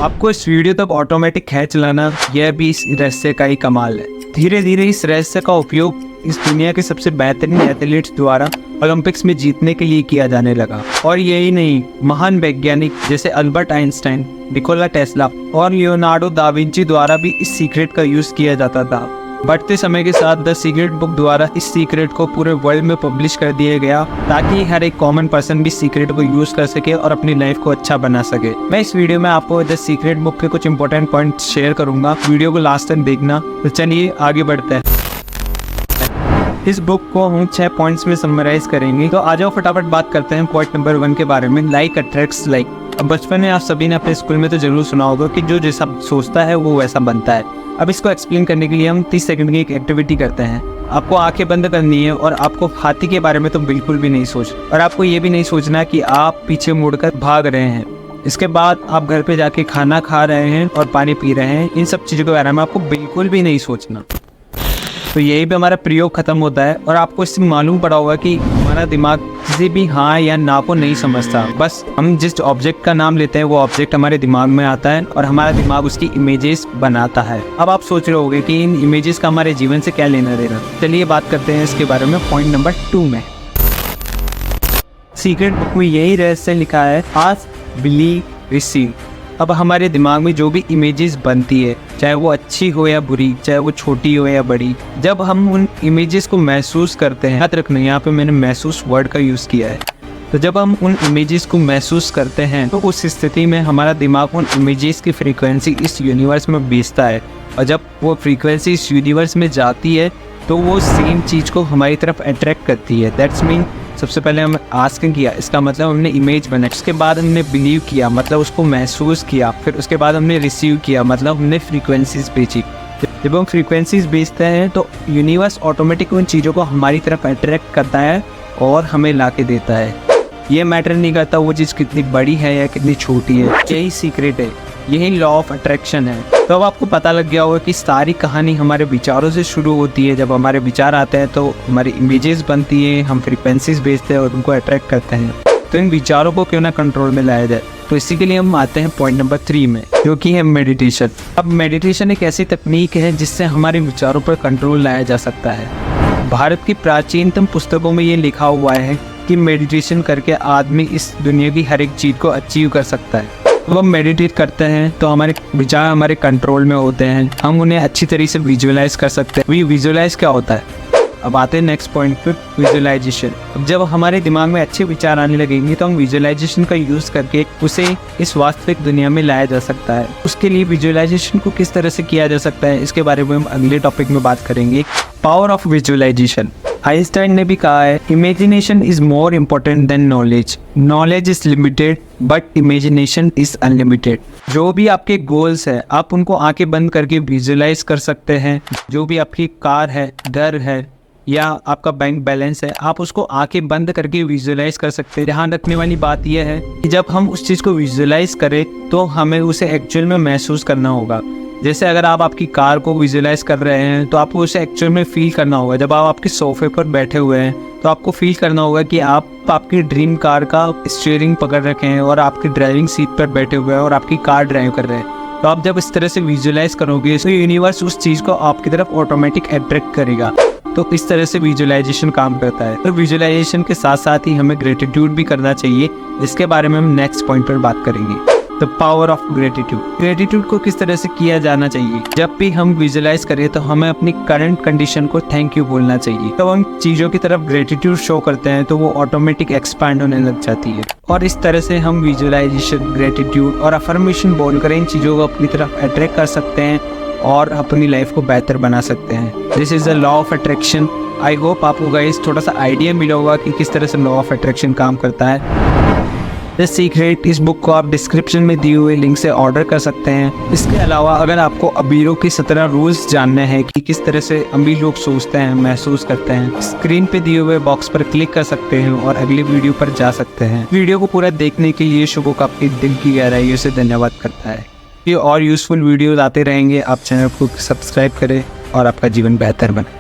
आपको इस वीडियो तक ऑटोमेटिक खींच लाना, यह भी इस रहस्य का ही कमाल है। धीरे धीरे इस रहस्य का उपयोग इस दुनिया के सबसे बेहतरीन एथलीट्स द्वारा ओलंपिक्स में जीतने के लिए किया जाने लगा। और यही नहीं, महान वैज्ञानिक जैसे अल्बर्ट आइंस्टाइन, निकोला टेस्ला और लियोनार्डो दा विंची द्वारा भी इस सीक्रेट का यूज किया जाता था। बढ़ते समय के साथ द सीक्रेट बुक द्वारा इस सीक्रेट को पूरे वर्ल्ड में पब्लिश कर दिया गया, ताकि हर एक कॉमन पर्सन भी सीक्रेट को यूज कर सके और अपनी लाइफ को अच्छा बना सके। मैं इस वीडियो में आपको द सीक्रेट बुक के कुछ इंपॉर्टेंट पॉइंट्स शेयर करूंगा, वीडियो को लास्ट तक देखना। तो चलिए आगे बढ़ते हैं। इस बुक को हम 6 पॉइंट्स में समराइज करेंगे। तो आ जाओ फटाफट बात करते हैं पॉइंट नंबर 1 के बारे में, लाइक अट्रैक्ट्स लाइक। अब बचपन में आप सभी ने अपने स्कूल में तो जरूर सुना होगा कि जो जैसा सोचता है वो वैसा बनता है। अब इसको एक्सप्लेन करने के लिए हम 30 सेकंड की एक एक्टिविटी करते हैं। आपको आंखें बंद करनी है और आपको हाथी के बारे में तो बिल्कुल भी नहीं और आपको ये भी नहीं सोचना कि आप पीछे मुड़कर भाग रहे हैं। इसके बाद आप घर पे जाके खाना खा रहे हैं और पानी पी रहे हैं। इन सब चीज़ों के बारे में आपको बिल्कुल भी नहीं सोचना। तो यही पे हमारा प्रयोग खत्म होता है और आपको इससे मालूम पड़ा होगा कि हमारा दिमाग किसी भी हाँ या ना को नहीं समझता। बस हम जिस ऑब्जेक्ट का नाम लेते हैं वो ऑब्जेक्ट हमारे दिमाग में आता है और हमारा दिमाग उसकी इमेजेस बनाता है। अब आप सोच रहे होंगे कि इन इमेजेस का हमारे जीवन से क्या लेना देना। चलिए बात करते हैं इसके बारे में पॉइंट नंबर 2 में। सीक्रेट बुक में यही रहस्य लिखा है, आस्क, बिलीव, रिसीव। अब हमारे दिमाग में जो भी इमेजेस बनती है, चाहे वो अच्छी हो या बुरी, चाहे वो छोटी हो या बड़ी, जब हम उन इमेजेस को महसूस करते हैं, याद रखना यहाँ पे मैंने महसूस वर्ड का यूज़ किया है। तो जब हम उन इमेजेस को महसूस करते हैं तो उस स्थिति में हमारा दिमाग उन इमेजेस की फ्रीक्वेंसी इस यूनिवर्स में भेजता है और जब वो फ्रीक्वेंसी इस यूनिवर्स में जाती है तो वो सेम चीज़ को हमारी तरफ अट्रैक्ट करती है। दैट्स मीन सबसे पहले हम आस्किंग किया, इसका मतलब हमने इमेज बनाई। उसके बाद हमने बिलीव किया, मतलब उसको महसूस किया। फिर उसके बाद हमने रिसीव किया, मतलब हमने फ्रीक्वेंसीज भेजी। जब हम फ्रीक्वेंसीज भेजते हैं तो यूनिवर्स ऑटोमेटिक उन चीज़ों को हमारी तरफ अट्रैक्ट करता है और हमें ला के देता है। ये मैटर नहीं करता वो चीज़ कितनी बड़ी है या कितनी छोटी है। यही सीक्रेट है, यही लॉ ऑफ अट्रैक्शन है। तो अब आपको पता लग गया होगा कि सारी कहानी हमारे विचारों से शुरू होती है। जब हमारे विचार आते हैं तो हमारी इमेजेस बनती हैं, हम फ्रीक्वेंसीज भेजते हैं और उनको अट्रैक्ट करते हैं। तो इन विचारों को क्यों ना कंट्रोल में लाया जाए। तो इसी के लिए हम आते हैं पॉइंट नंबर 3 में, जो कि है मेडिटेशन। अब मेडिटेशन एक ऐसी तकनीक है जिससे हमारे विचारों पर कंट्रोल लाया जा सकता है। भारत की प्राचीनतम पुस्तकों में ये लिखा हुआ है कि मेडिटेशन करके आदमी इस दुनिया की हर एक चीज़ को अचीव कर सकता है। जब हम मेडिटेट करते हैं तो हमारे विचार हमारे कंट्रोल में होते हैं, हम उन्हें अच्छी तरीके से विजुअलाइज कर सकते हैं। विजुअलाइज क्या होता है? अब आते हैं नेक्स्ट पॉइंट पे, विजुअलाइजेशन। अब जब हमारे दिमाग में अच्छे विचार आने लगेंगे तो हम विजुअलाइजेशन का यूज़ करके उसे इस वास्तविक दुनिया में लाया जा सकता है। उसके लिए विजुअलाइजेशन को किस तरह से किया जा सकता है, इसके बारे में हम अगले टॉपिक में बात करेंगे। Power of visualisation. आइंस्टाइन ने भी कहा है, imagination is more important then knowledge. Knowledge is limited but imagination is unlimited. जो भी आपके गोल्स है आप उनको आंखें बंद करके विजुअलाइज कर सकते हैं। जो भी आपकी कार है, घर है या आपका बैंक बैलेंस है, आप उसको आंखें बंद करके विजुअलाइज कर सकते हैं। ध्यान रखने वाली बात यह है कि जब हम उस चीज़ को विजुअलाइज करें तो हमें उसे एक्चुअल में महसूस करना होगा। जैसे अगर आप आपकी कार को विजुअलाइज कर रहे हैं तो आपको उसे एक्चुअल में फील करना होगा। जब आप आपके सोफे पर बैठे हुए हैं तो आपको फील करना होगा कि आप आपकी ड्रीम कार का स्टीयरिंग पकड़ रखे हैं और आपकी ड्राइविंग सीट पर बैठे हुए हैं और आपकी कार ड्राइव कर रहे हैं। तो आप जब इस तरह से विजुअलाइज करोगे तो यूनिवर्स उस चीज़ को आपकी तरफ ऑटोमेटिक अट्रैक्ट करेगा। तो इस तरह से विजुअलाइजेशन काम करता है। तो विजुअलाइजेशन के साथ साथ ही हमें ग्रेटिट्यूड भी करना चाहिए, इसके बारे में हम नेक्स्ट पॉइंट पर बात करेंगे। The power of gratitude. Gratitude को किस तरह से किया जाना चाहिए? जब भी हम विजुअलाइज करें तो हमें अपनी करंट कंडीशन को थैंक यू बोलना चाहिए। जब हम चीज़ों की तरफ ग्रेटिट्यूड शो करते हैं तो वो ऑटोमेटिक एक्सपैंड होने लग जाती है और इस तरह से हम विजुअलाइजेशन, ग्रेटिट्यूड और अफर्मेशन बोलकर इन चीज़ों को अपनी तरफ अट्रैक्ट कर सकते हैं और अपनी लाइफ को बेहतर बना सकते हैं। This is the law of attraction. I hope आपको गाइस थोड़ा सा आइडिया मिला होगा कि किस तरह से लॉ ऑफ अट्रैक्शन काम करता है। द सीक्रेट, इस बुक को आप डिस्क्रिप्शन में दिए हुए लिंक से ऑर्डर कर सकते हैं। इसके अलावा अगर आपको अमीरों की 17 रूल्स जानने हैं कि किस तरह से अमीर लोग सोचते हैं, महसूस करते हैं, स्क्रीन पे दिए हुए बॉक्स पर क्लिक कर सकते हैं और अगली वीडियो पर जा सकते हैं। वीडियो को पूरा देखने के लिए शुभ को आपके दिल की गहराइयों से धन्यवाद करता है। ये और यूजफुल वीडियोज आते रहेंगे। आप चैनल को सब्सक्राइब करें और आपका जीवन बेहतर बने।